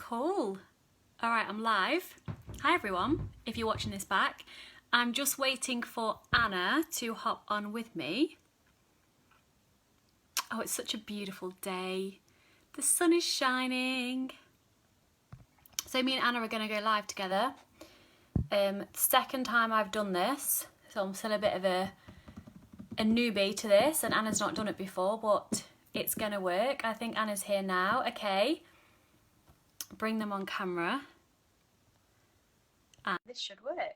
Cool. All right, I'm live. Hi, everyone. If you're watching this back, I'm just waiting for Anna to hop on with me. Oh, it's such a beautiful day. The sun is shining. So me and Anna are going to go live together. Second time I've done this, so I'm still a bit of a newbie to this, and Anna's not done it before, but it's going to work. I think Anna's here now. Okay. Bring them on camera. And this should work.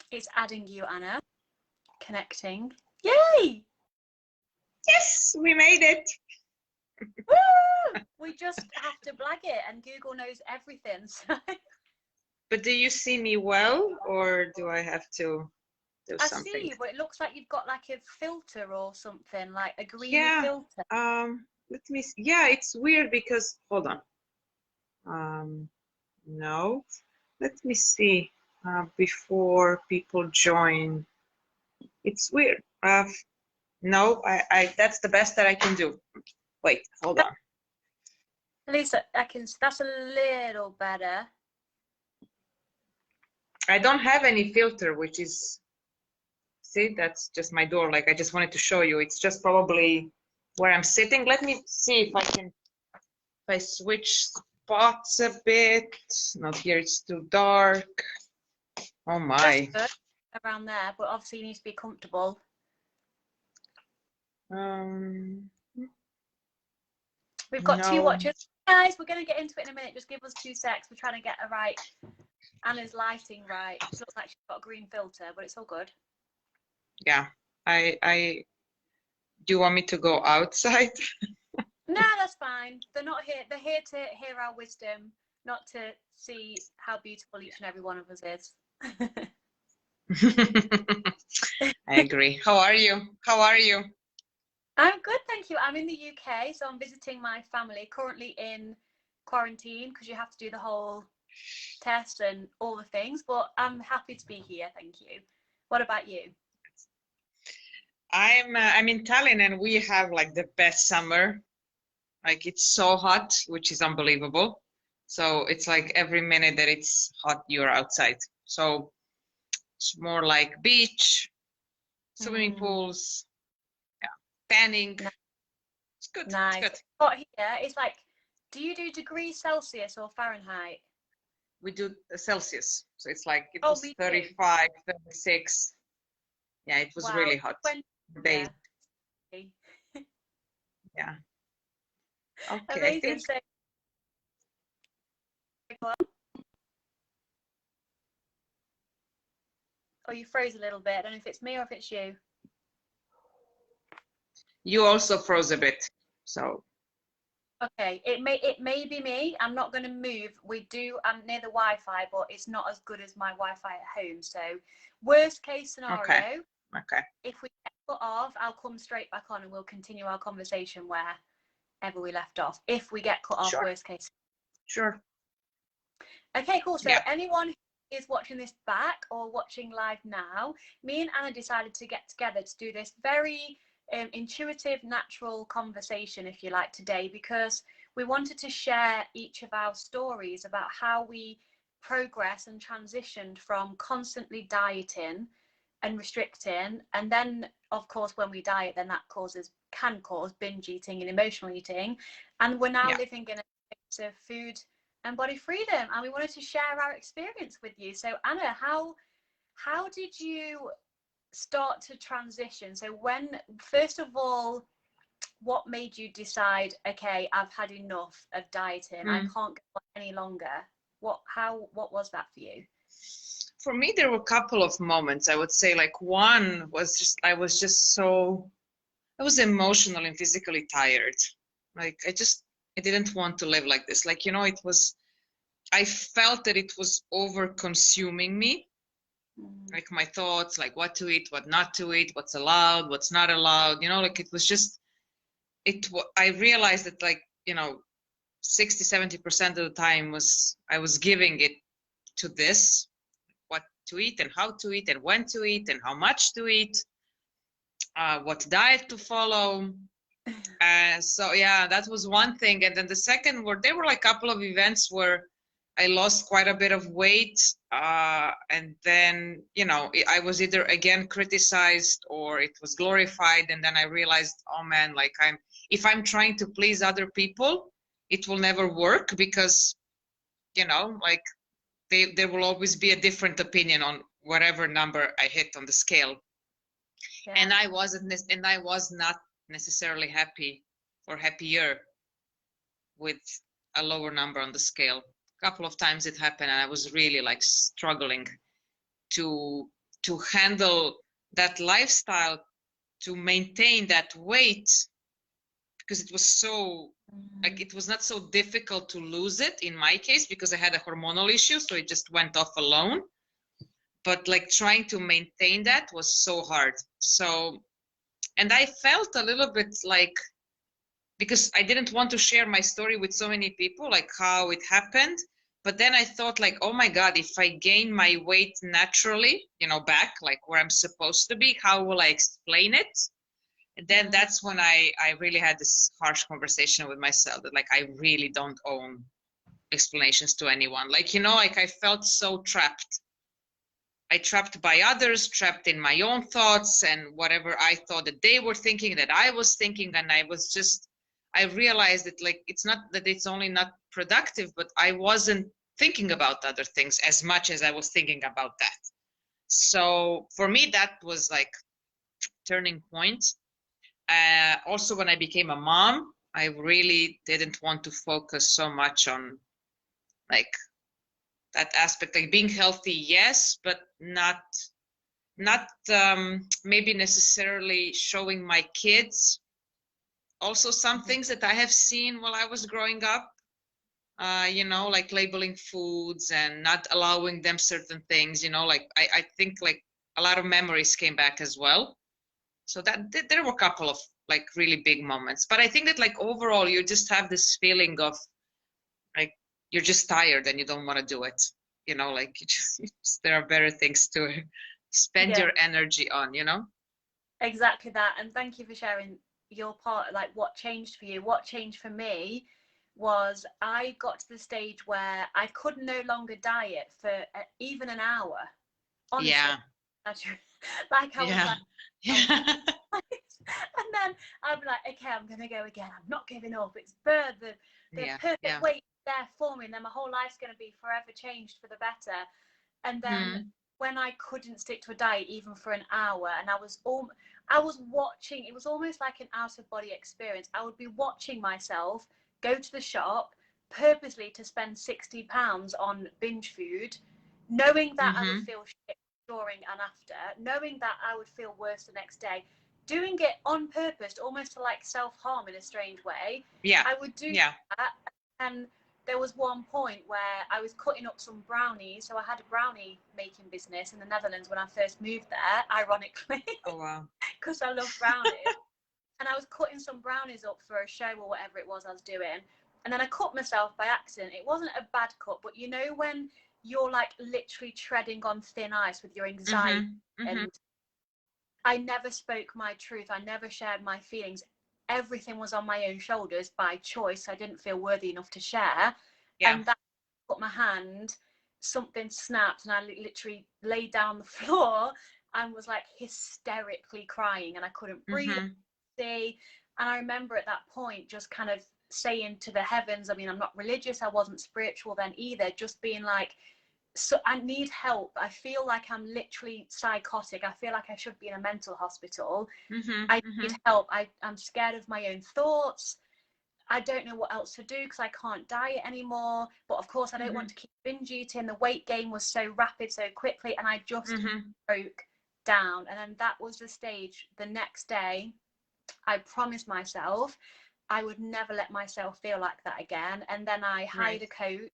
It's adding you, Anna. Connecting. Yay! Yes, we made it. Woo! We just have to blag it and Google knows everything. So. But do you see me well, or do I have to do I something? see you, but it looks like you've got like a filter or something, like a green filter. Let me see. Yeah, it's weird because hold on. No. Let me see. Before people join. It's weird. No, I that's the best that I can do. Wait, hold on. Lisa, that's a little better. I don't have any filter, which is, see, that's just my door. Like, I just wanted to show you. It's just probably where I'm sitting. Let me see if I can, if I switch spots a bit. Not here, it's too dark. Oh my. Around there, but obviously you need to be comfortable. We've got two watches. Guys, we're going to get into it in a minute. Just give us 2 secs. We're trying to get Anna's lighting right. It looks like she's got a green filter, but it's all good. Yeah, do you want me to go outside? No, that's fine. They're not here. They're here to hear our wisdom, not to see how beautiful each and every one of us is. I agree. How are you? How are you? I'm good, thank you. I'm in the UK, so I'm visiting my family, currently in quarantine because you have to do the whole test and all the things, but I'm happy to be here, thank you. What about you? I'm in Tallinn, and we have like the best summer. Like, it's so hot, which is unbelievable. So it's like every minute that it's hot, you're outside. So it's more like beach, swimming pools, yeah, tanning. It's good. Nice. It's good. But here it's like, do you do degrees Celsius or Fahrenheit? We do Celsius. So it's like, it was 35, 36. Yeah, it was really hot. Yeah. Yeah. Okay. Amazing. Oh, you froze a little bit. I don't know if it's me or if it's you. You also froze a bit. So. Okay, it may be me. I'm not going to move. I'm near the Wi-Fi, but it's not as good as my Wi-Fi at home. So, worst case scenario. Okay. If we get cut off, I'll come straight back on and we'll continue our conversation wherever we left off. If we get cut off, worst case. Sure. Okay, cool. So anyone who is watching this back or watching live now, me and Anna decided to get together to do this very intuitive, natural conversation, if you like, today, because we wanted to share each of our stories about how we progress and transitioned from constantly dieting and restricting, and then of course when we diet, then that can cause binge eating and emotional eating, and we're now living in a space of food and body freedom, and we wanted to share our experience with you. So Anna, how did you start to transition? So first of all, what made you decide, okay, I've had enough of dieting, I can't go any longer? What was that for you? For me, there were a couple of moments. I would say, like, one was just, I was emotionally and physically tired. Like, I didn't want to live like this. Like, I felt that it was over consuming me. Like, my thoughts, like what to eat, what not to eat, what's allowed, what's not allowed, like it was just, I realized that, like, 60-70% of the time I was giving it to this, what to eat and how to eat and when to eat and how much to eat, what diet to follow. So yeah, that was one thing. And then the second were, there were like a couple of events where I lost quite a bit of weight. And then, you know, I was either again criticized or it was glorified. And then I realized, oh man, like if I'm trying to please other people, it will never work because, you know, like there will always be a different opinion on whatever number I hit on the scale. Yeah. And I was not necessarily happy or happier with a lower number on the scale. A couple of times it happened and I was really like struggling to handle that lifestyle, to maintain that weight, because it was so like, it was not so difficult to lose it in my case because I had a hormonal issue, so it just went off alone. But like trying to maintain that was so hard. So, and I felt a little bit like, because I didn't want to share my story with so many people, like how it happened. But then I thought like, oh my God, if I gain my weight naturally, you know, back like where I'm supposed to be, how will I explain it? And then that's when I really had this harsh conversation with myself that like, I really don't own explanations to anyone. Like, you know, like I felt so trapped. I trapped by others, trapped in my own thoughts and whatever I thought that they were thinking, that I was thinking. And I realized that like, it's not that it's only not productive, but I wasn't thinking about other things as much as I was thinking about that. So for me, that was like turning point. Also, when I became a mom, I really didn't want to focus so much on like that aspect, like being healthy, yes, but not maybe necessarily showing my kids also some things that I have seen while I was growing up. You know, like labeling foods and not allowing them certain things, you know, like I think like a lot of memories came back as well. So that there were a couple of like really big moments. But I think that like overall you just have this feeling of like you're just tired and you don't want to do it. You know, like you just there are better things to spend your energy on, you know? Exactly that. And thank you for sharing your part, like what changed for you. What changed for me was I got to the stage where I could no longer diet for even an hour. Honestly, Yeah. like I was Yeah. like, Yeah. and then I'd be like, okay, I'm gonna go again. I'm not giving up. It's the Yeah. perfect Yeah. weight there for me, and then my whole life's gonna be forever changed for the better. And then when I couldn't stick to a diet even for an hour, and I was watching, it was almost like an out of body experience. I would be watching myself go to the shop purposely to spend £60 on binge food, knowing that I would feel shit during and after, knowing that I would feel worse the next day, doing it on purpose, almost to like self-harm in a strange way. Yeah. I would do that, and there was one point where I was cutting up some brownies. So I had a brownie making business in the Netherlands when I first moved there, ironically. Oh wow. Because I love brownies. And I was cutting some brownies up for a show or whatever it was I was doing. And then I cut myself by accident. It wasn't a bad cut, but you know when you're like literally treading on thin ice with your anxiety. And I never spoke my truth. I never shared my feelings. Everything was on my own shoulders by choice. I didn't feel worthy enough to share. And that put my hand, something snapped, and I literally laid down on the floor and was like hysterically crying, and I couldn't breathe. And I remember at that point just kind of saying to the heavens, I mean, I'm not religious, I wasn't spiritual then either, just being like, so I need help. I feel like I'm literally psychotic. I feel like I should be in a mental hospital. I need help. I'm scared of my own thoughts. I don't know what else to do because I can't diet anymore. But of course, I don't want to keep binge eating. The weight gain was so rapid, so quickly, and I just broke down. And then that was the stage. The next day, I promised myself I would never let myself feel like that again. And then I hired a coach.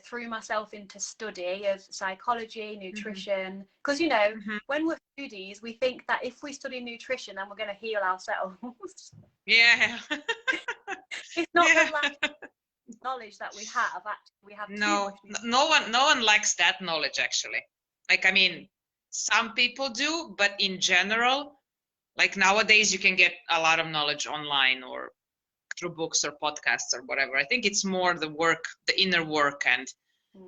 Threw myself into study of psychology, nutrition, because you know, when we're foodies, we think that if we study nutrition, then we're going to heal ourselves. Yeah. It's not the lack of knowledge that we have. Actually, we have no one lacks that knowledge actually. Like, I mean, some people do, but in general, Like nowadays you can get a lot of knowledge online or through books or podcasts or whatever. I think it's more the work, the inner work. And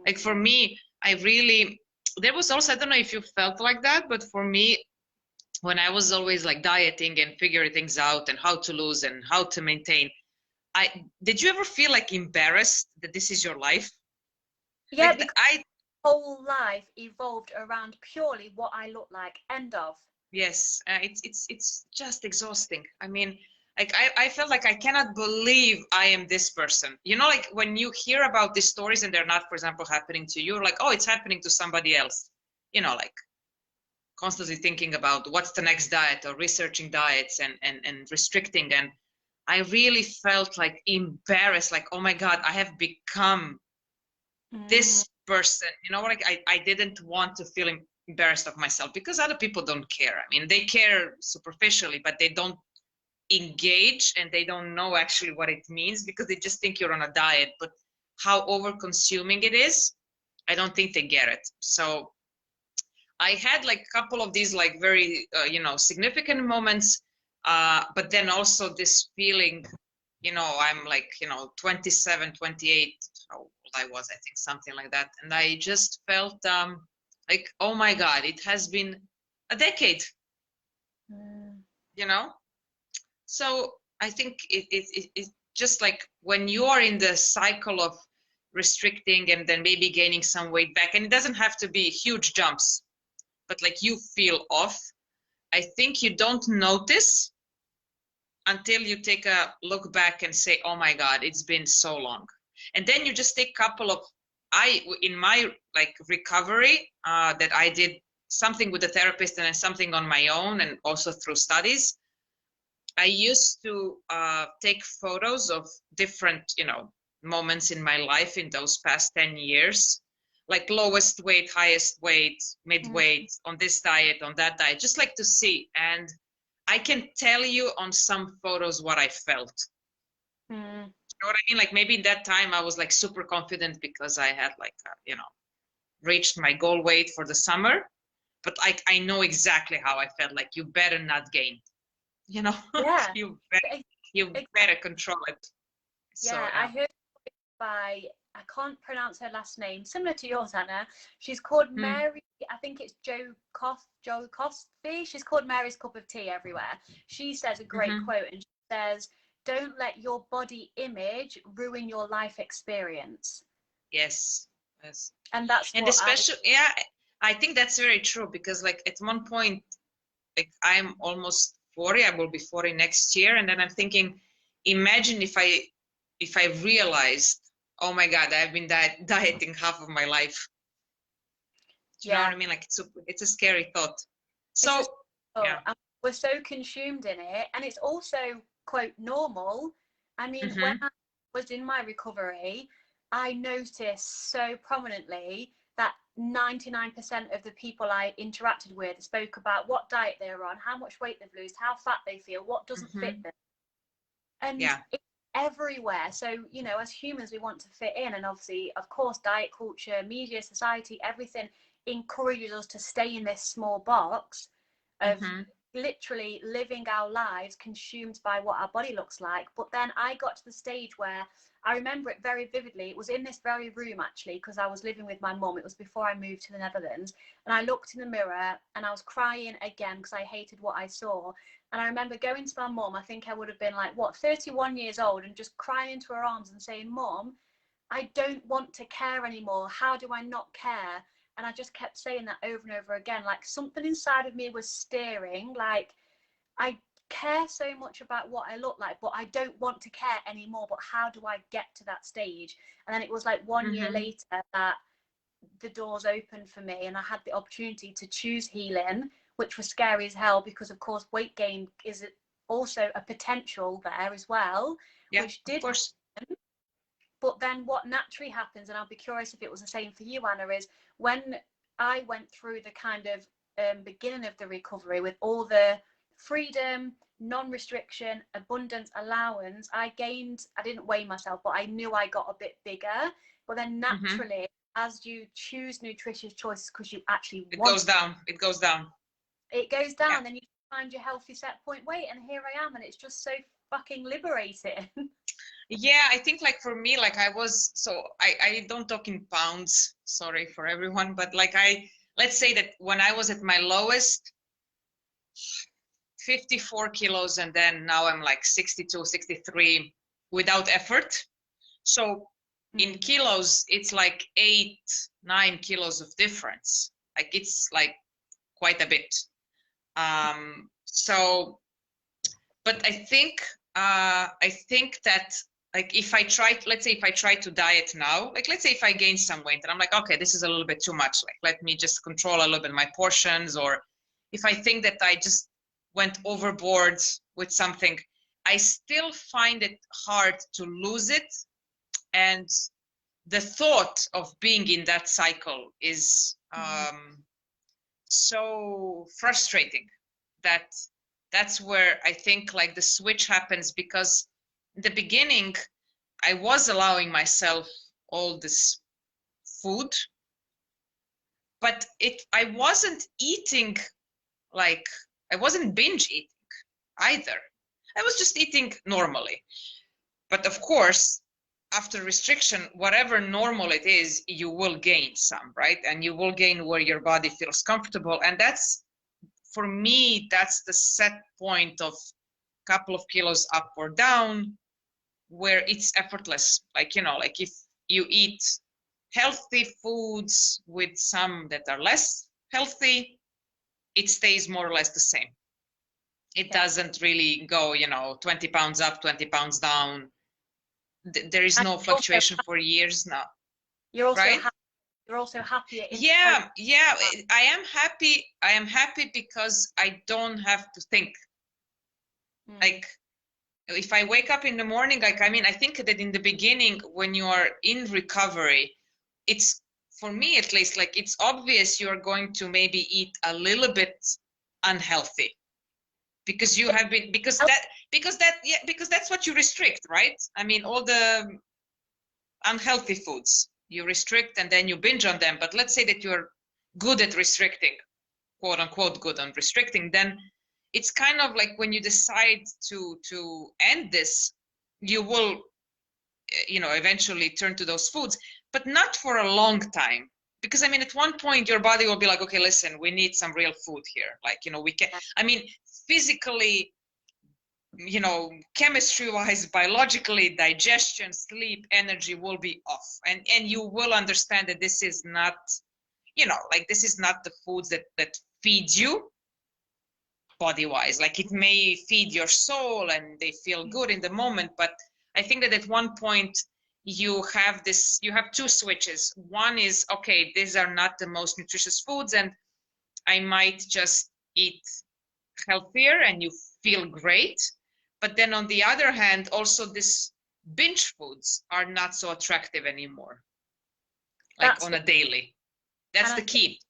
like for me, I really, there was also, I don't know if you felt like that, but for me, when I was always like dieting and figuring things out and how to lose and how to maintain, did you ever feel like embarrassed that this is your life? Yeah, Like because I whole life evolved around purely what I look like. End of. Yes, it's just exhausting. I mean, like I felt like I cannot believe I am this person. You know, like when you hear about these stories and they're not, for example, happening to you, like, oh, it's happening to somebody else. You know, like constantly thinking about what's the next diet or researching diets and restricting. And I really felt like embarrassed, like, oh my God, I have become this person. You know, like I didn't want to feel embarrassed of myself because other people don't care. I mean, they care superficially, but they don't engage and they don't know actually what it means because they just think you're on a diet. But how over consuming it is, I don't think they get it. So I had like a couple of these like very significant moments, but then also this feeling, I'm like 27, 28, how old I was, I think something like that, and I just felt like, oh my God, it has been a decade, you know. So I think it just like when you are in the cycle of restricting and then maybe gaining some weight back, and it doesn't have to be huge jumps, but like you feel off, I think you don't notice until you take a look back and say, oh my God, it's been so long. And then you just take a couple of, in my like recovery that I did something with a therapist and then something on my own and also through studies, I used to take photos of different, moments in my life in those past 10 years, like lowest weight, highest weight, mid-weight, on this diet, on that diet, just like to see. And I can tell you on some photos what I felt. You know what I mean? Like maybe that time I was like super confident because I had like, reached my goal weight for the summer. But like I know exactly how I felt. Like you better not gain. Yeah. You better control it. So Yeah, I heard by, I can't pronounce her last name, similar to yours, Anna. She's called Mary, I think it's Joe Cosby. She's called Mary's Cup of Tea everywhere. She says a great quote, and she says, don't let your body image ruin your life experience. Yes. And that's and what especially I think that's very true because like at one point, like I'm almost 40, I will be 40 next year, and then I'm thinking, imagine if I realized, oh my God, I've been dieting half of my life. Do you know what I mean? Like it's a scary thought. So yeah, we're so consumed in it, and it's also quote normal. I mean, when I was in my recovery, I noticed so prominently that 99% of the people I interacted with spoke about what diet they were on, how much weight they've lost, how fat they feel, what doesn't fit them. And it's everywhere. So, as humans, we want to fit in. And obviously, of course, diet culture, media, society, everything encourages us to stay in this small box of literally living our lives consumed by what our body looks like. But then I got to the stage where I remember it very vividly. It was in this very room, actually, because I was living with my mum. It was before I moved to the Netherlands. And I looked in the mirror and I was crying again because I hated what I saw. And I remember going to my mum, I think I would have been like, 31 years old, and just crying into her arms and saying, Mum, I don't want to care anymore. How do I not care? And I just kept saying that over and over again. Like something inside of me was steering, like I care so much about what I look like, but I don't want to care anymore. But how do I get to that stage? And then it was like 1 year later that the doors opened for me and I had the opportunity to choose healing, which was scary as hell because of course weight gain is also a potential there as well, which did happen. But then what naturally happens, and I'll be curious if it was the same for you, Anna, is when I went through the kind of beginning of the recovery with all the freedom, non-restriction, abundance, allowance, I didn't weigh myself, but I knew I got a bit bigger. But then naturally, as you choose nutritious choices because you actually it goes down. It goes down, then you find your healthy set point weight, and here I am, and it's just so fucking liberating. Yeah, I think like for me, like I was, so I don't talk in pounds, sorry for everyone, but like let's say that when I was at my lowest, 54 kilos, and then now I'm like 62, 63 without effort. So in kilos, it's like 8, 9 kilos of difference. Like it's like quite a bit. So, but I think that like if I try, let's say if I try to diet now, like let's say if I gain some weight and I'm like, okay, this is a little bit too much. Like let me just control a little bit my portions, or if I think that I just went overboard with something, I still find it hard to lose it. And the thought of being in that cycle is so frustrating that's where I think like the switch happens, because in the beginning I was allowing myself all this food, but I wasn't eating, like I wasn't binge eating either. I was just eating normally. But of course, after restriction, whatever normal it is, you will gain some, right? And you will gain where your body feels comfortable. And that's, for me, that's the set point of a couple of kilos up or down, where it's effortless. Like, you know, like if you eat healthy foods with some that are less healthy, it stays more or less the same. It doesn't really go, 20 pounds up, 20 pounds down. There is no fluctuation for years now. You're also right? You're also happier. Yeah, I am happy. I am happy because I don't have to think. Like, if I wake up in the morning, like, I mean, I think that in the beginning, when you are in recovery, it's, for me at least, like, it's obvious you're going to maybe eat a little bit unhealthy, because you have been, because that's what you restrict, right? I mean, all the unhealthy foods you restrict and then you binge on them. But let's say that you're good at restricting, quote unquote good on restricting, then it's kind of like when you decide to end this, you will eventually turn to those foods, but not for a long time. Because I mean, at one point your body will be like, okay, listen, we need some real food here. Like, we can, I mean, physically, chemistry wise, biologically, digestion, sleep, energy will be off, and you will understand that this is not, like, this is not the foods that feed you body wise. Like, it may feed your soul and they feel good in the moment, but I think that at one point you have two switches. One is, okay, these are not the most nutritious foods, and I might just eat healthier, and you feel great. But then on the other hand, also this binge foods are not so attractive anymore, like on a daily. That's the key.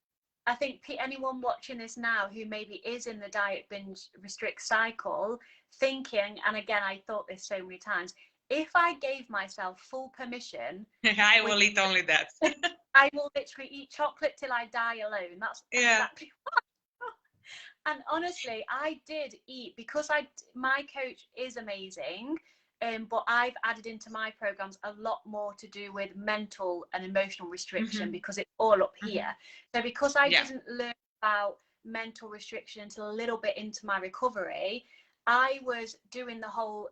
I think anyone watching this now who maybe is in the diet binge restrict cycle, thinking, and again, I thought this so many times, if I gave myself full permission, I will eat only that. I will literally eat chocolate till I die alone. That's exactly what. And honestly, I did eat, because my coach is amazing, but I've added into my programs a lot more to do with mental and emotional restriction, because it's all up here. So because I didn't learn about mental restriction until a little bit into my recovery, I was doing the whole,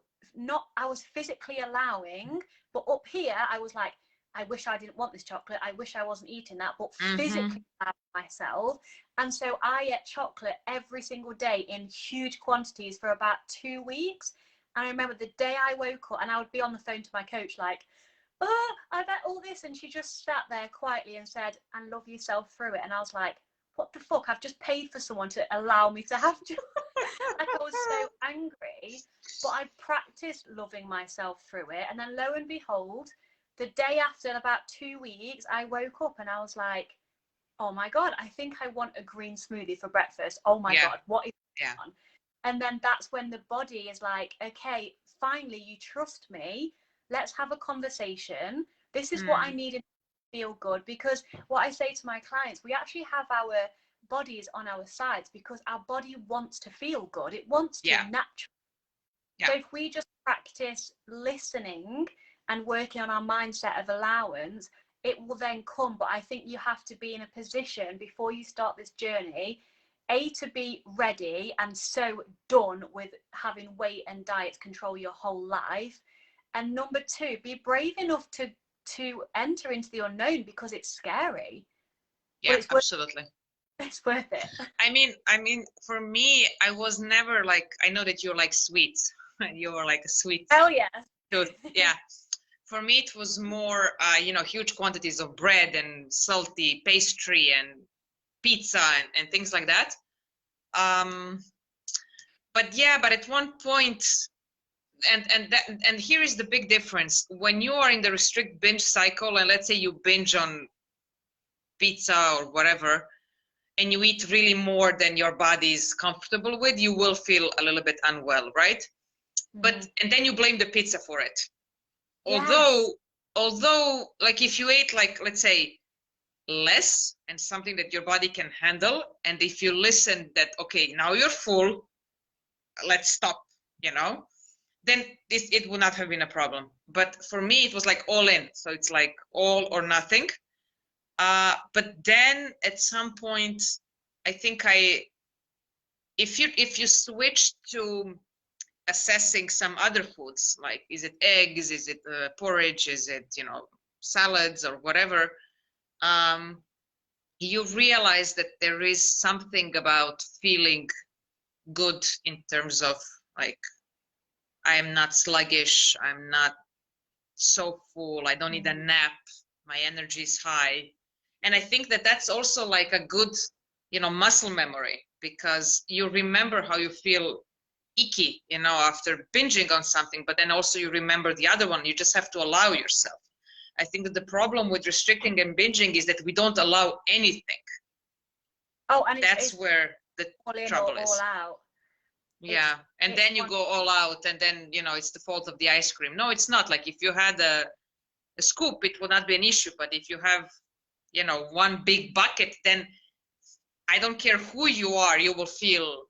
I was physically allowing, but up here I was like, I wish I didn't want this chocolate. I wish I wasn't eating that, but physically myself. And so I ate chocolate every single day in huge quantities for about 2 weeks. And I remember the day I woke up, and I would be on the phone to my coach like, oh, I've ate all this. And she just sat there quietly and said, and love yourself through it. And I was like, what the fuck? I've just paid for someone to allow me to have chocolate. Like, I was so angry, but I practiced loving myself through it. And then lo and behold, the day after, about 2 weeks, I woke up and I was like, oh my God, I think I want a green smoothie for breakfast. Oh my God, what is going on? And then that's when the body is like, okay, finally, you trust me. Let's have a conversation. This is what I needed to feel good. Because what I say to my clients, we actually have our body is on our sides, because our body wants to feel good. It wants to naturally. So if we just practice listening and working on our mindset of allowance, it will then come. But I think you have to be in a position before you start this journey, to be ready and so done with having weight and diet control your whole life. And number 2, be brave enough to enter into the unknown, because it's scary. Yeah, it's absolutely. It's worth it. I mean, for me, I was never like, I know that you're like sweets. You were like a sweet. Oh yeah. Yeah. For me, it was more, huge quantities of bread and salty pastry and pizza and things like that. But at one point, and here is the big difference. When you are in the restrict binge cycle, and let's say you binge on pizza or whatever, and you eat really more than your body is comfortable with, you will feel a little bit unwell, right? And then you blame the pizza for it. Although like if you ate, like, let's say, less and something that your body can handle, and if you listen that, okay, now you're full, let's stop, then it would not have been a problem. But for me, it was like all in. So it's like all or nothing. But then at some point, I think if you switch to assessing some other foods, like, is it eggs, is it porridge, is it, salads or whatever, you realize that there is something about feeling good in terms of, like, I am not sluggish, I'm not so full, I don't need a nap, my energy is high. And I think that that's also like a good, muscle memory, because you remember how you feel icky, after binging on something, but then also you remember the other one. You just have to allow yourself. I think that the problem with restricting and binging is that we don't allow anything. Oh, and that's where the trouble is. All out. Yeah, and then you go all out, and then it's the fault of the ice cream. No, it's not. Like, if you had a scoop, it would not be an issue. But if you have one big bucket, then I don't care who you are, you will feel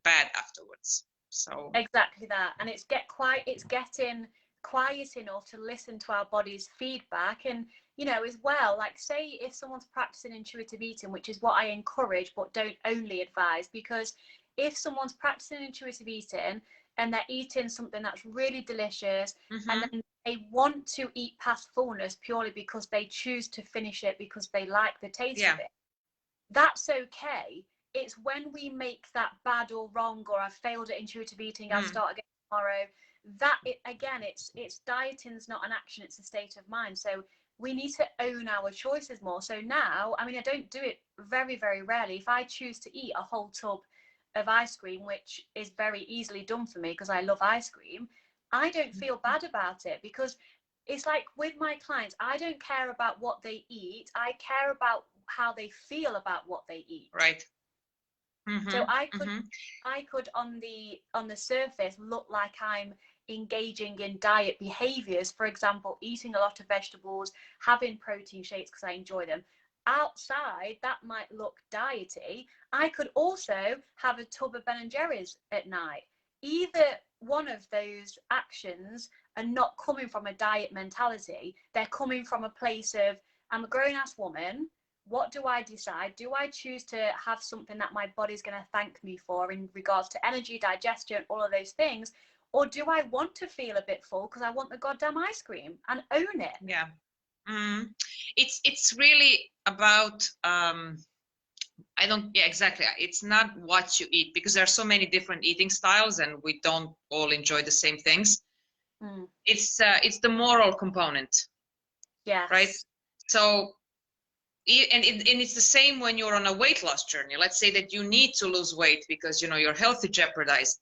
bad afterwards. So exactly that. And it's getting quiet enough to listen to our body's feedback. And as well, like, say if someone's practicing intuitive eating, which is what I encourage but don't only advise, because if someone's practicing intuitive eating and they're eating something that's really delicious, and then they want to eat past fullness purely because they choose to finish it because they like the taste of it, that's okay. It's when we make that bad or wrong, or I've failed at intuitive eating, I'll start again tomorrow, that it's dieting's not an action, it's a state of mind. So we need to own our choices more. So now, I mean, I don't do it very, very rarely. If I choose to eat a whole tub of ice cream, which is very easily done for me because I love ice cream, I don't feel bad about it, because it's like with my clients, I don't care about what they eat, I care about how they feel about what they eat. Right. So I could on the surface look like I'm engaging in diet behaviors, for example, eating a lot of vegetables, having protein shakes because I enjoy them. Outside, that might look diety. I could also have a tub of Ben & Jerry's at night. Either one of those actions are not coming from a diet mentality. They're coming from a place of, I'm a grown-ass woman. What do I decide? Do I choose to have something that my body's going to thank me for in regards to energy, digestion, all of those things? Or do I want to feel a bit full because I want the goddamn ice cream, and own it? Yeah. It's really about exactly. It's not what you eat, because there are so many different eating styles and we don't all enjoy the same things. It's the moral component. Yeah. Right. So and it's the same when you're on a weight loss journey. Let's say that you need to lose weight because your health is jeopardized.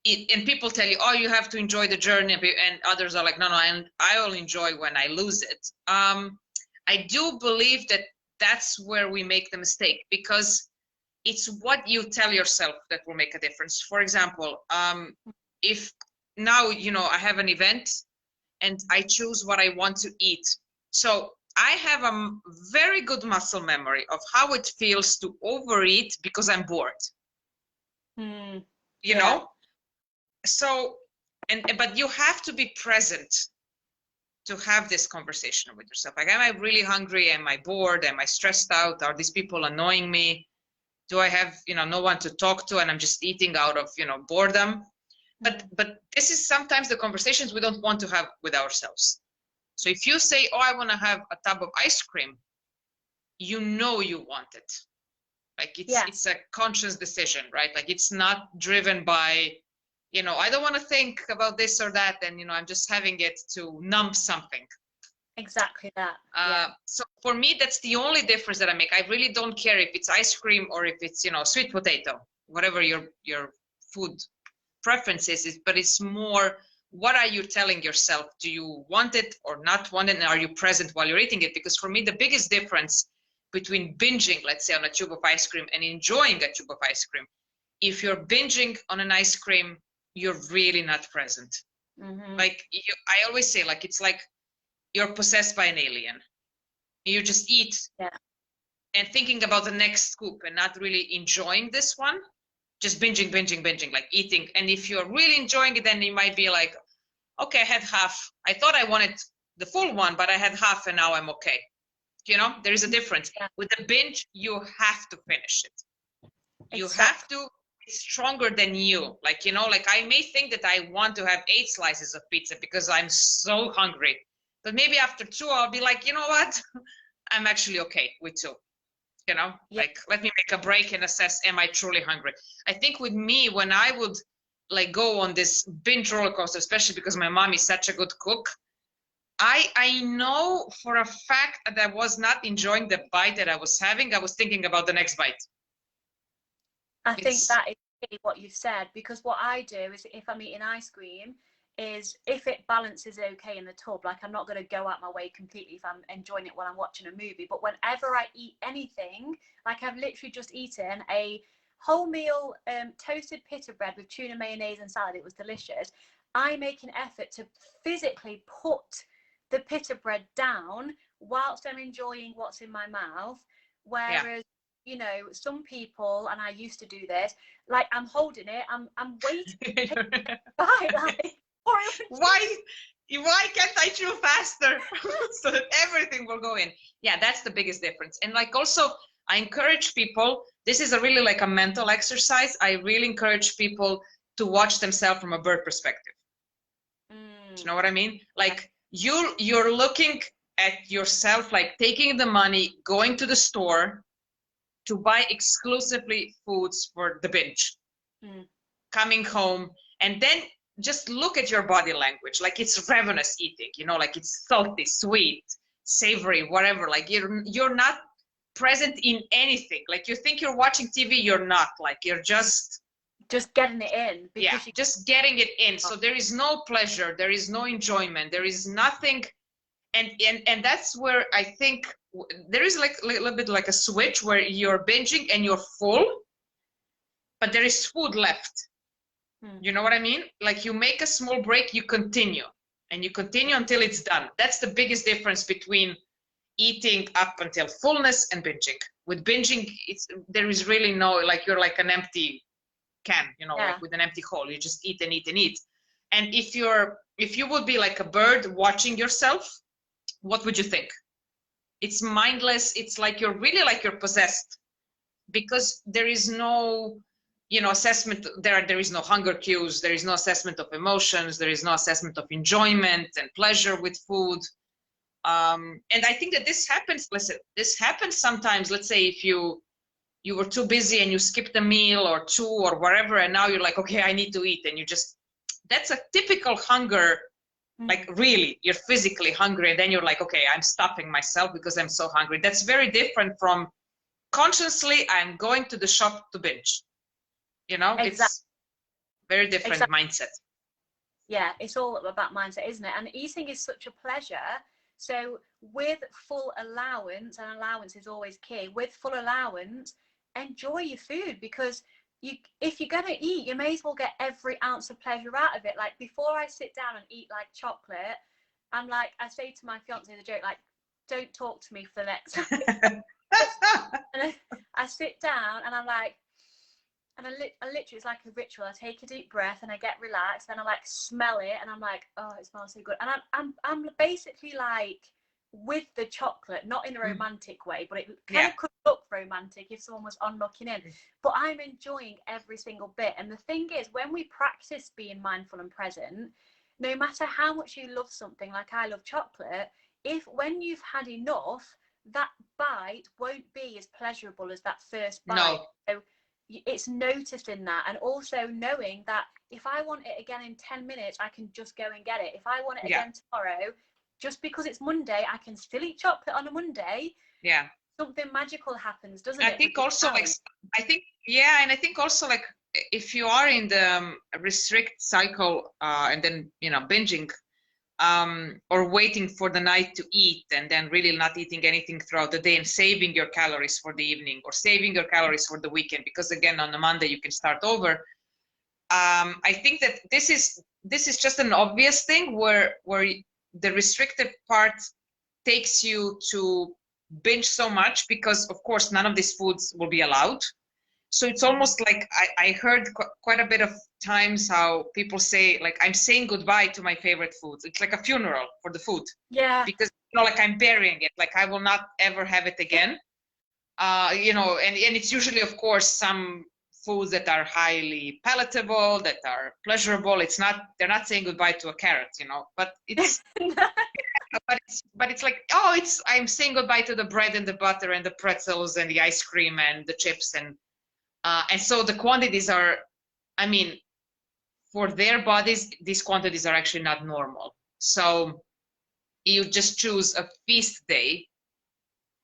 And people tell you, oh, you have to enjoy the journey, and others are like, no, I will enjoy when I lose it. I do believe that that's where we make the mistake, because it's what you tell yourself that will make a difference. For example, if now I have an event and I choose what I want to eat. So I have a very good muscle memory of how it feels to overeat because I'm bored. You Yeah. know? So, but you have to be present to have this conversation with yourself. Like, am I really hungry? Am I bored? Am I stressed out? Are these people annoying me? Do I have, no one to talk to and I'm just eating out of, boredom? But this is sometimes the conversations we don't want to have with ourselves. So if you say, oh, I want to have a tub of ice cream, you want it. Like it's a conscious decision, right? Like it's not driven by, I don't want to think about this or that, and I'm just having it to numb something. Exactly that. So for me, that's the only difference that I make. I really don't care if it's ice cream or if it's, sweet potato, whatever your food preference is, but it's more, what are you telling yourself? Do you want it or not want it? And are you present while you're eating it? Because for me, the biggest difference between binging, let's say, on a tube of ice cream and enjoying a tube of ice cream, if you're binging on an ice cream, you're really not present. Like I always say, like it's like you're possessed by an alien. You just eat and thinking about the next scoop and not really enjoying this one. Just binging, like eating. And if you're really enjoying it, then you might be like, okay, I had half. I thought I wanted the full one, but I had half and now I'm okay. There is a difference. With the binge, you have to finish it. You have to be stronger than you. Like, like I may think that I want to have 8 slices of pizza because I'm so hungry. But maybe after 2, I'll be like, you know what? I'm actually okay with 2. Like, let me make a break and assess, am I truly hungry? I think with me, when I would like go on this binge roller coaster, especially because my mom is such a good cook, I know for a fact that I was not enjoying the bite that I was having. I was thinking about the next bite. I think that is really what you've said, because what I do is if I'm eating ice cream, is if it balances okay in the tub, like I'm not going to go out my way completely if I'm enjoying it while I'm watching a movie. But whenever I eat anything, like I've literally just eaten a wholemeal toasted pita bread with tuna mayonnaise and salad. It was delicious. I make an effort to physically put the pita bread down whilst I'm enjoying what's in my mouth. Whereas some people, and I used to do this, like I'm holding it, I'm waiting bye, like why can't I chew faster so that everything will go in? Yeah, that's the biggest difference. And like also I encourage people, this is a really like a mental exercise. I really encourage people to watch themselves from a bird perspective. Do you know what I mean? Like you're looking at yourself, like taking the money, going to the store to buy exclusively foods for the binge, coming home, and then just look at your body language. Like it's ravenous eating, like it's salty, sweet, savory, whatever. Like you're not present in anything. Like you think you're watching TV, you're not. Like you're just getting it in. Just getting it in. So there is no pleasure, there is no enjoyment, there is nothing. And that's where I think there is like a little bit like a switch where you're binging and you're full, but there is food left. You know what I mean? Like you make a small break, you continue, and you continue until it's done. That's the biggest difference between eating up until fullness and binging. With binging, there is really no, like you're like an empty can, like with an empty hole. You just eat and eat and eat. And if you would be like a bird watching yourself, what would you think? It's mindless. It's like you're possessed, because there is no assessment. There is no hunger cues, there is no assessment of emotions, there is no assessment of enjoyment and pleasure with food. And I think that this happens sometimes. Let's say if you were too busy and you skipped a meal or 2 or whatever, and now you're like, okay, I need to eat, and that's a typical hunger. Like really, you're physically hungry, and then you're like, okay, I'm stopping myself because I'm so hungry. That's very different from consciously I'm going to the shop to binge. It's very different mindset. Yeah, it's all about mindset, isn't it? And eating is such a pleasure. So with full allowance, and allowance is always key, with full allowance, enjoy your food, because if you're going to eat, you may as well get every ounce of pleasure out of it. Like before I sit down and eat like chocolate, I'm like, I say to my fiance the joke, like, don't talk to me for the next. And I sit down and I'm like, and I literally, it's like a ritual. I take a deep breath and I get relaxed, and I like smell it, and I'm like, oh, it smells so good. And I'm basically like with the chocolate, not in a romantic way, but it kind of could look romantic if someone was on looking in. But I'm enjoying every single bit. And the thing is, when we practice being mindful and present, no matter how much you love something, like I love chocolate, if when you've had enough, that bite won't be as pleasurable as that first bite. No. So it's noticing that, and also knowing that if I want it again in 10 minutes, I can just go and get it. If I want it again tomorrow, just because it's Monday, I can still eat chocolate on a Monday. Yeah. Something magical happens, doesn't it? I think also like, I think also like if you are in the restrict cycle and then, you know, binging or waiting for the night to eat and then really not eating anything throughout the day and saving your calories for the evening or saving your calories for the weekend, because again, on a Monday you can start over. I think that this is just an obvious thing where the restricted part takes you to binge so much, because of course none of these foods will be allowed. So it's almost like I heard quite a bit of times how people say, like, I'm saying goodbye to my favorite foods. It's like a funeral for the food. Yeah. Because, you know, like I'm burying it, like I will not ever have it again. You know, and it's usually, of course, some foods that are highly palatable, that are pleasurable. It's not, they're not saying goodbye to a carrot, you know, but it's, but it's like, oh, I'm saying goodbye to the bread and the butter and the pretzels and the ice cream and the chips and so the quantities are, I mean, for their bodies, these quantities are actually not normal. So you just choose a feast day.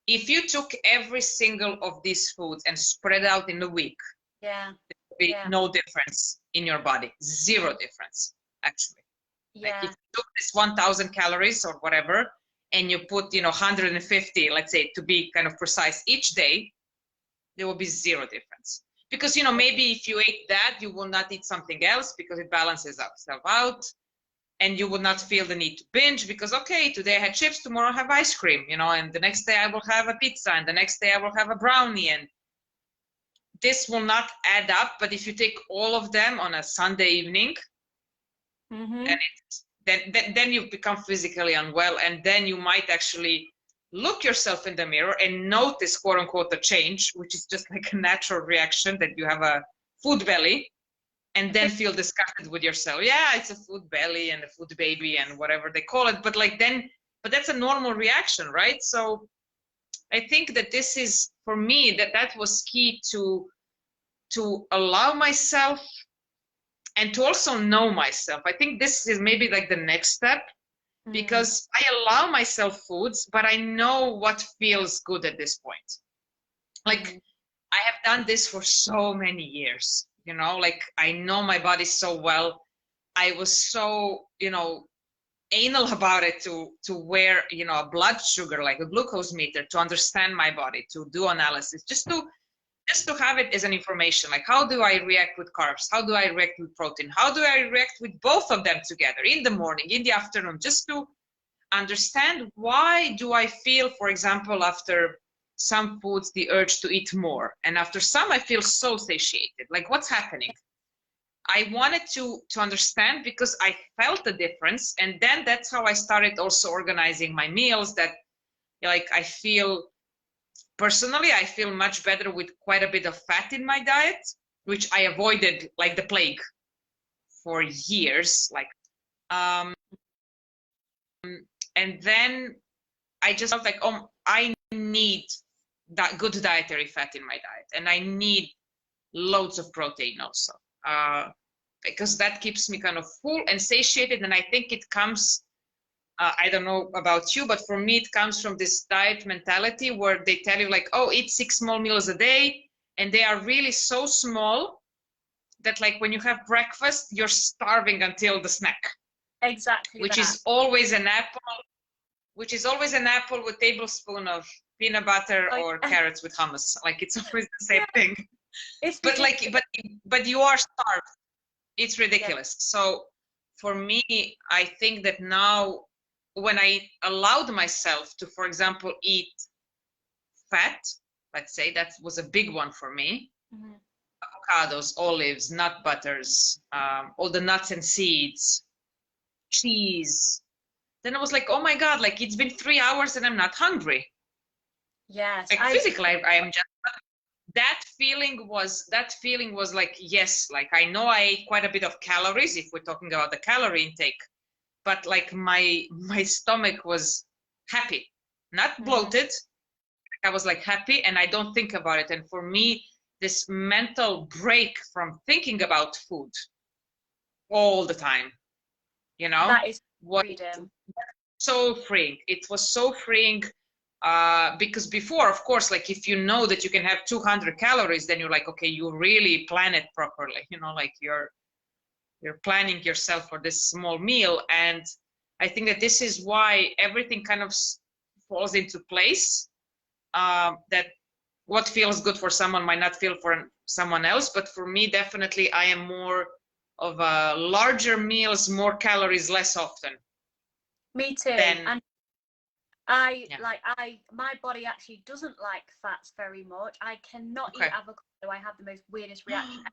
If you took every single of these foods and spread out in the week, there would be no difference in your body. Zero difference, actually. Like if you took this 1,000 calories or whatever, and you put, you know, 150, let's say, to be kind of precise, each day, there will be zero difference. Because, you know, maybe if you ate that, you will not eat something else because it balances itself out. And you would not feel the need to binge because, okay, today I had chips, tomorrow I have ice cream, you know, and the next day I will have a pizza, and the next day I will have a brownie. And this will not add up. But if you take all of them on a Sunday evening, then you become physically unwell. And then you might actually look yourself in the mirror and notice, quote unquote, the change, which is just like a natural reaction that you have a food belly, and then feel disgusted with yourself. Yeah, it's a food belly and a food baby and whatever they call it. But like but that's a normal reaction, right? So I think that this is, for me, that was key to allow myself and to also know myself. I think this is maybe like the next step. Because I allow myself foods, but I know what feels good at this point. Like I have done this for so many years, you know, like I know my body so well. I was so, you know, anal about it to wear, you know, a blood sugar, like a glucose meter, to understand my body, to do analysis, just to have it as an information. Like, how do I react with carbs? How do I react with protein? How do I react with both of them together in the morning, in the afternoon, just to understand why do I feel, for example, after some foods, the urge to eat more, and after some, I feel so satiated. Like, what's happening? I wanted to understand because I felt the difference. And then that's how I started also organizing my meals, that like I feel, personally, I feel much better with quite a bit of fat in my diet, which I avoided like the plague for years. Like, and then I just felt like, oh, I need that good dietary fat in my diet, and I need loads of protein also, because that keeps me kind of full and satiated. And I think it comes, I don't know about you, but for me, it comes from this diet mentality where they tell you like, oh, eat 6 small meals a day. And they are really so small that like when you have breakfast, you're starving until the snack. Exactly. Which is always an apple, with a tablespoon of peanut butter or carrots with hummus. Like it's always the same thing. But like, but you are starved. It's ridiculous. So for me, I think that now when I allowed myself to, for example, eat fat, let's say that was a big one for me. Mm-hmm. Avocados, olives, nut butters, all the nuts and seeds, cheese. Then I was like, oh my God, like it's been 3 hours and I'm not hungry. Yes, Like physically, I am just, that feeling was like, yes, like I know I ate quite a bit of calories if we're talking about the calorie intake, but like my stomach was happy, not bloated. I was like happy and I don't think about it. And for me, this mental break from thinking about food all the time, you know, that is was freedom. so freeing. It was so freeing because before, of course, like if you know that you can have 200 calories, then you're like, okay, you really plan it properly, you know, like you're planning yourself for this small meal. And I think that this is why everything kind of falls into place. That what feels good for someone might not feel for someone else, but for me, definitely, I am more of a larger meals, more calories, less often. Me too. And my body actually doesn't like fats very much. I cannot eat avocado. I have the most weirdest reaction ever.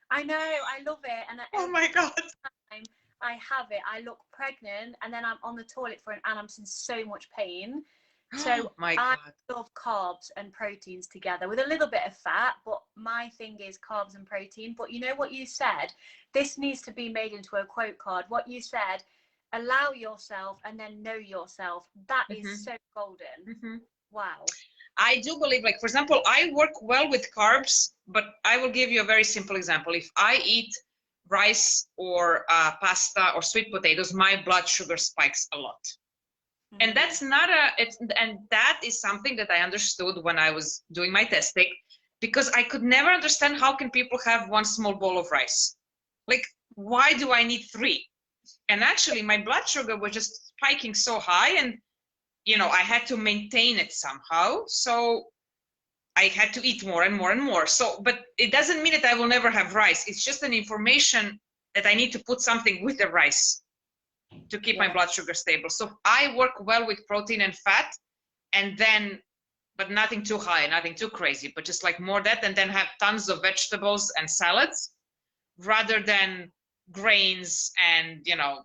I know, I love it. And oh my God. Time I have it, I look pregnant and then I'm on the toilet and I'm in so much pain. So I love carbs and proteins together with a little bit of fat, but my thing is carbs and protein. But you know what you said? This needs to be made into a quote card. What you said, allow yourself and then know yourself. That is so golden. Wow. I do believe, like, for example, I work well with carbs, but I will give you a very simple example. If I eat rice or pasta or sweet potatoes, my blood sugar spikes a lot. And that's not and that is something that I understood when I was doing my testing, because I could never understand how can people have one small bowl of rice? Like, why do I need 3? And actually my blood sugar was just spiking so high, and you know, I had to maintain it somehow. So I had to eat more and more and more. So, but it doesn't mean that I will never have rice. It's just an information that I need to put something with the rice to keep my blood sugar stable. So I work well with protein and fat, and then, but nothing too high, nothing too crazy, but just like more that, and then have tons of vegetables and salads rather than grains and, you know,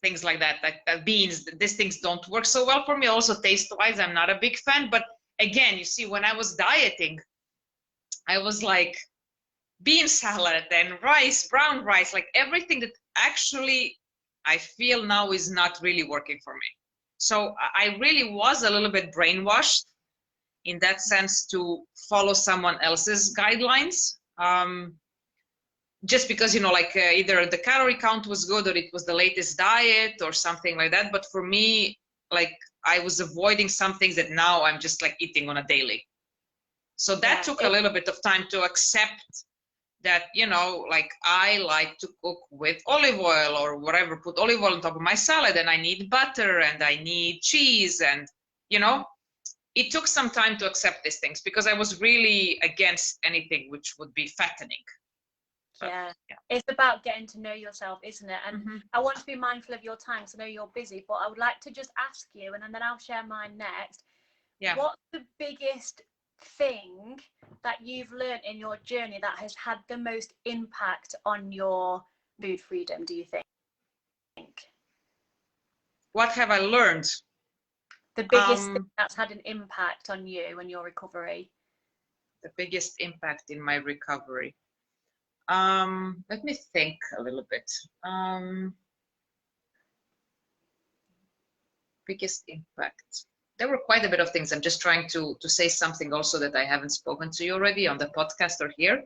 things like that, like beans. These things don't work so well for me. Also, taste-wise, I'm not a big fan. But again, you see, when I was dieting, I was like bean salad and rice, brown rice, like everything that actually I feel now is not really working for me. So I really was a little bit brainwashed in that sense to follow someone else's guidelines. Just because, you know, like either the calorie count was good or it was the latest diet or something like that. But for me, like I was avoiding some things that now I'm just like eating on a daily. So that took a little bit of time to accept that, you know, like I like to cook with olive oil or whatever, put olive oil on top of my salad, and I need butter and I need cheese, and, you know, it took some time to accept these things because I was really against anything which would be fattening. Yeah, it's about getting to know yourself, isn't it? And I want to be mindful of your time, because I know you're busy, but I would like to just ask you, and then I'll share mine next. What's the biggest thing that you've learned in your journey that has had the most impact on your food freedom, do you think? What have I learned? The biggest thing that's had an impact on you and your recovery. The biggest impact in my recovery. Let me think a little bit. Biggest impact. There were quite a bit of things. I'm just trying to say something also that I haven't spoken to you already on the podcast or here.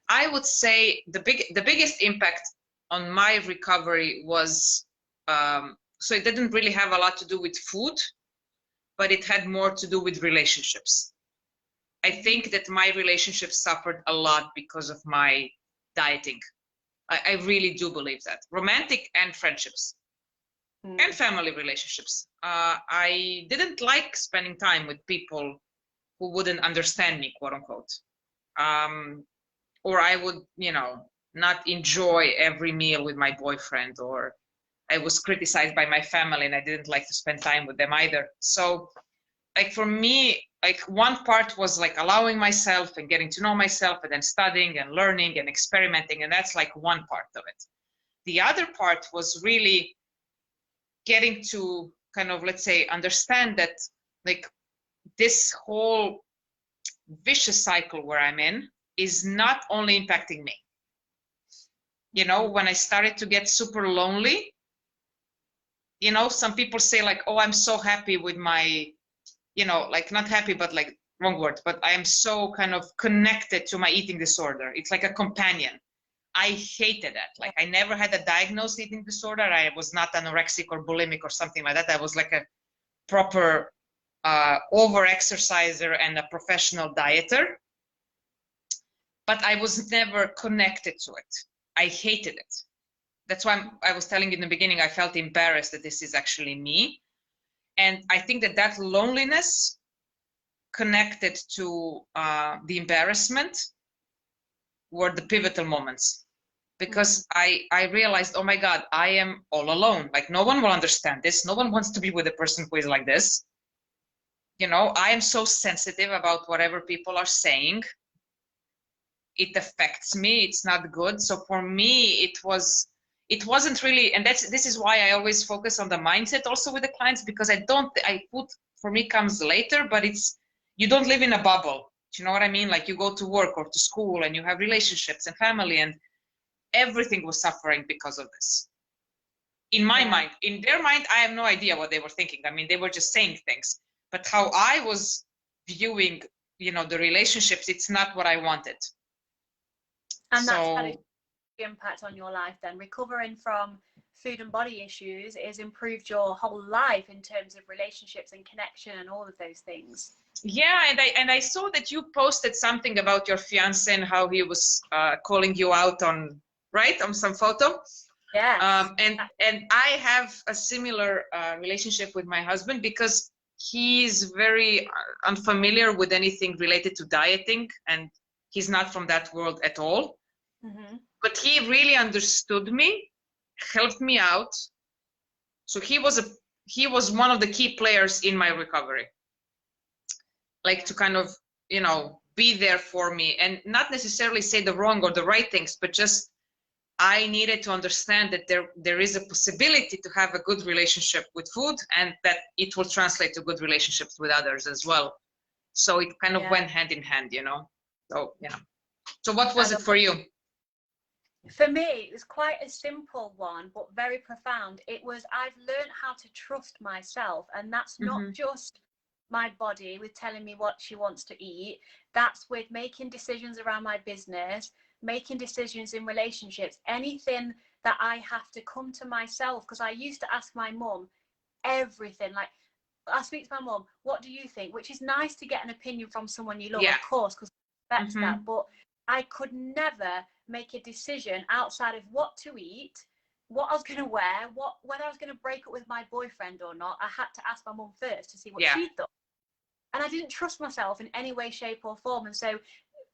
I would say the biggest impact on my recovery was, so it didn't really have a lot to do with food, but it had more to do with relationships. I think that my relationships suffered a lot because of my dieting. I really do believe that. Romantic and friendships and family relationships. I didn't like spending time with people who wouldn't understand me, quote unquote. Or I would, you know, not enjoy every meal with my boyfriend, or I was criticized by my family and I didn't like to spend time with them either. So like for me, like one part was like allowing myself and getting to know myself, and then studying and learning and experimenting, and that's like one part of it. The other part was really getting to kind of, let's say, understand that like this whole vicious cycle where I'm in is not only impacting me. You know, when I started to get super lonely, you know, some people say like, oh, I'm so happy with my, you know, like not happy, but like wrong word, but I am so kind of connected to my eating disorder. It's like a companion. I hated that. Like I never had a diagnosed eating disorder. I was not anorexic or bulimic or something like that. I was like a proper over-exerciser and a professional dieter. But I was never connected to it. I hated it. That's why I was telling you in the beginning, I felt embarrassed that this is actually me. And I think that that loneliness connected to the embarrassment were the pivotal moments. Because I realized, oh my God, I am all alone. Like no one will understand this. No one wants to be with a person who is like this. You know, I am so sensitive about whatever people are saying. It affects me. It's not good. So for me, it wasn't really, and this is why I always focus on the mindset also with the clients, because for me comes later, but you don't live in a bubble. Do you know what I mean? Like you go to work or to school and you have relationships and family, and everything was suffering because of this. In my mind, in their mind, I have no idea what they were thinking. I mean, they were just saying things, but how I was viewing, you know, the relationships, it's not what I wanted. And that's had a impact on your life then. Recovering from food and body issues has improved your whole life in terms of relationships and connection and all of those things. Yeah, and I saw that you posted something about your fiance and how he was calling you out on some photo. Yeah. And I have a similar relationship with my husband, because he's very unfamiliar with anything related to dieting, and he's not from that world at all. But he really understood me, helped me out. So he was one of the key players in my recovery. Like to kind of, you know, be there for me and not necessarily say the wrong or the right things, but just I needed to understand that there is a possibility to have a good relationship with food, and that it will translate to good relationships with others as well. So it kind of went hand in hand, you know. So yeah. So what was it for you? For me, it was quite a simple one, but very profound. It was, I've learned how to trust myself, and that's not just my body with telling me what she wants to eat. That's with making decisions around my business, making decisions in relationships, anything that I have to come to myself. Because I used to ask my mum everything. Like, I speak to my mum, what do you think? Which is nice to get an opinion from someone you love, of course, because I respect that. But I could never make a decision outside of what to eat, what I was going to wear, whether I was going to break up with my boyfriend or not. I had to ask my mum first to see what she thought. And I didn't trust myself in any way, shape or form. And so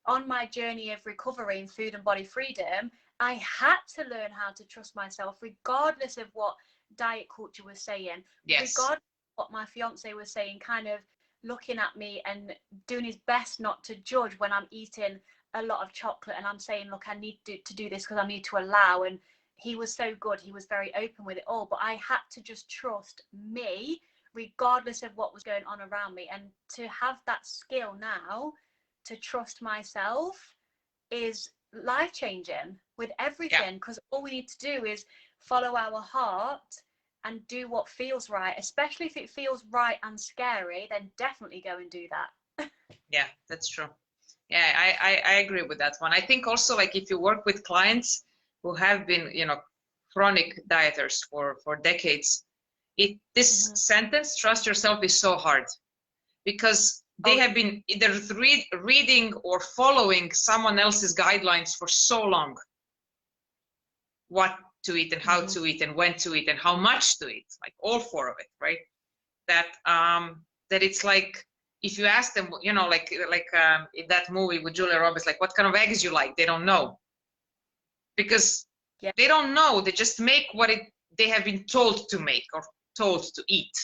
on my journey of recovery in food and body freedom, I had to learn how to trust myself, regardless of what diet culture was saying, regardless of what my fiance was saying, kind of looking at me and doing his best not to judge when I'm eating a lot of chocolate and I'm saying, look, I need to do this because I need to allow. And he was so good. He was very open with it all. But I had to just trust me, regardless of what was going on around me. And to have that skill now to trust myself is life-changing with everything, because all we need to do is follow our heart and do what feels right. Especially if it feels right and scary, then definitely go and do that. Yeah, that's true. Yeah, I agree with that one. I think also, like, if you work with clients who have been, you know, chronic dieters for decades, this sentence, trust yourself, is so hard, because they have been either reading or following someone else's guidelines for so long. What to eat and how to eat and when to eat and how much to eat, like all four of it, right? That it's like, if you ask them, you know, like in that movie with Julia Roberts, like, what kind of eggs you like, they don't know. because they don't know. They just make what they have been told to make or told to eat.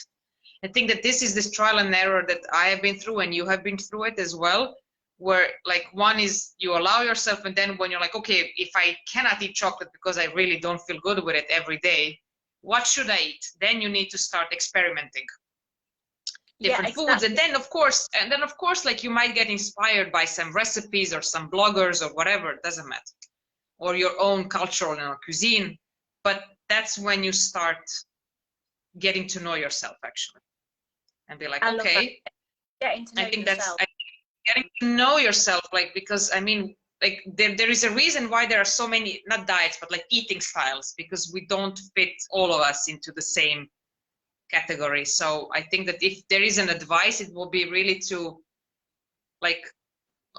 I think that this is this trial and error that I have been through, and you have been through it as well, where like one is you allow yourself, and then when you're like, okay, if I cannot eat chocolate because I really don't feel good with it every day, what should I eat? Then you need to start experimenting different foods. And then of course, like you might get inspired by some recipes or some bloggers or whatever, it doesn't matter, or your own cultural cuisine. But that's when you start getting to know yourself actually, and be like, okay, getting to know yourself. Getting to know yourself, like, because I mean, like there is a reason why there are so many, not diets, but like eating styles, because we don't fit all of us into the same category. So I think that if there is an advice, it will be really to like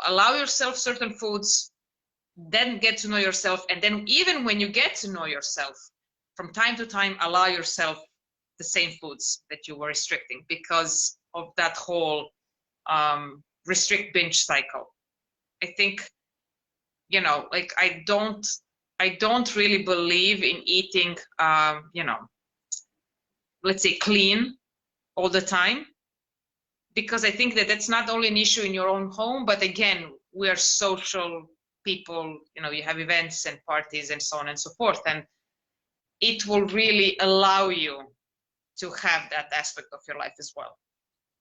allow yourself certain foods, then get to know yourself, and then even when you get to know yourself, from time to time allow yourself the same foods that you were restricting, because of that whole restrict binge cycle. I think, you know, like I don't really believe in eating you know, let's say clean all the time, because I think that that's not only an issue in your own home, but again, we are social people, you know, you have events and parties and so on and so forth, and it will really allow you to have that aspect of your life as well.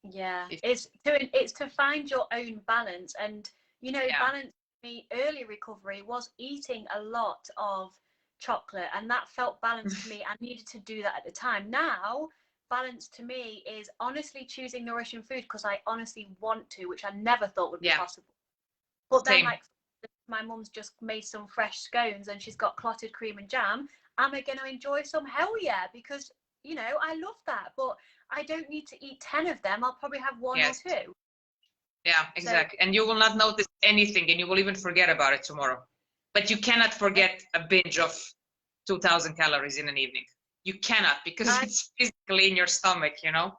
Yeah, it's to find your own balance. And you know, balance for me, early recovery was eating a lot of chocolate, and that felt balanced to me. I needed to do that at the time. Now balance to me is honestly choosing nourishing food because I honestly want to, which I never thought would be possible. But then like my mum's just made some fresh scones and she's got clotted cream and jam. Am I going to enjoy some? Hell yeah, because you know, I love that, but I don't need to eat 10 of them. I'll probably have one or two. Yeah, exactly. So, and you will not notice anything, and you will even forget about it tomorrow. But you cannot forget a binge of 2,000 calories in an evening. You cannot, because it's physically in your stomach, you know?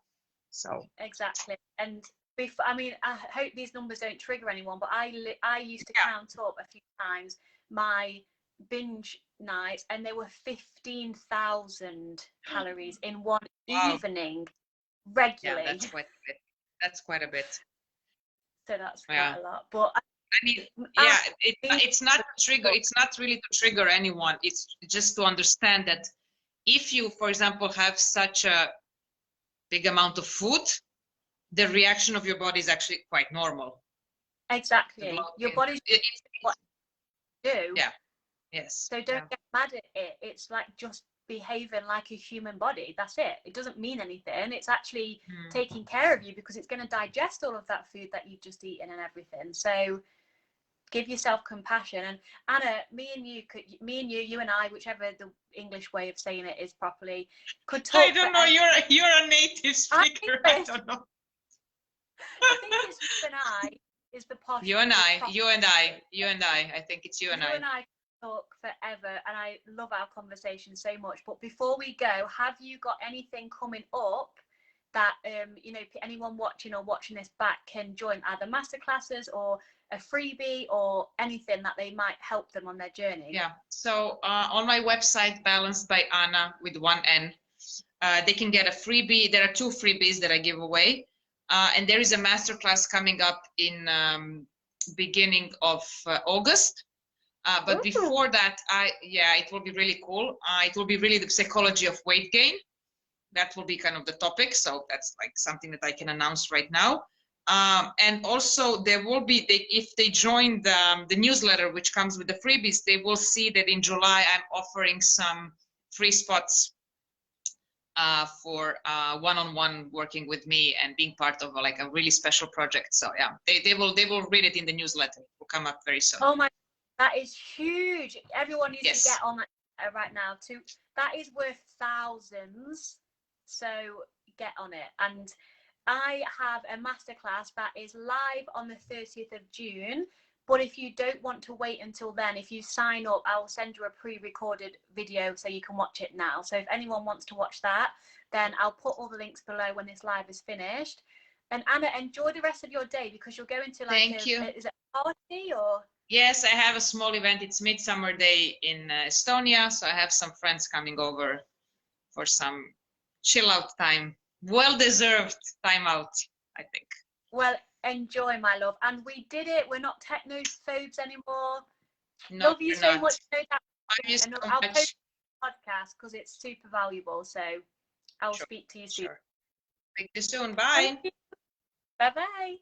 So exactly. And before, I mean, I hope these numbers don't trigger anyone, but I used to count up a few times my binge nights, and they were 15,000 calories in one evening regularly. Yeah, that's quite a bit. That's quite a bit. So that's quite a lot. But I mean, yeah, it's not to trigger. It's not really to trigger anyone. It's just to understand that if you, for example, have such a big amount of food, the reaction of your body is actually quite normal. Exactly. Your body's what you do. Yeah. Yes. So don't get mad at it. It's like just behaving like a human body. That's it. It doesn't mean anything. It's actually taking care of you because it's going to digest all of that food that you've just eaten and everything. So give yourself compassion. And Anna, me and you and I, whichever the English way of saying it is properly, could talk. I don't know. You're a native speaker. I don't know. I think it's you and I is the posh. You and I. I think it's you and I. You and I talk forever, and I love our conversation so much. But before we go, have you got anything coming up that you know, anyone watching this back can join, either masterclasses or a freebie or anything that they might help them on their journey? Yeah. So on my website, Balanced by Anna with one N, they can get a freebie. There are 2 freebies that I give away, and there is a masterclass coming up in beginning of August. But before that, it will be really cool. It will be really the psychology of weight gain. That will be kind of the topic. So that's like something that I can announce right now. And also there will be, if they join the newsletter, which comes with the freebies, they will see that in July I'm offering some free spots for one-on-one working with me and being part of like a really special project. So yeah, they will read it in the newsletter. It will come up very soon. Oh my, that is huge. Everyone needs to get on that right now too. That is worth thousands. So get on it. And I have a masterclass that is live on the 30th of June. But if you don't want to wait until then, if you sign up, I'll send you a pre-recorded video so you can watch it now. So if anyone wants to watch that, then I'll put all the links below when this live is finished. And Anna, enjoy the rest of your day, because you're going to like is it a party or? Yes, I have a small event. It's Midsummer Day in Estonia, so I have some friends coming over for some chill out time. Well-deserved time out, I think. Well, enjoy, my love. And we did it. We're not technophobes anymore. No, Love you you're so not. much. Love you so I'll much. post the podcast because it's super valuable. So I'll Sure, speak to you soon. sure. Speak to you soon. Bye. Bye bye.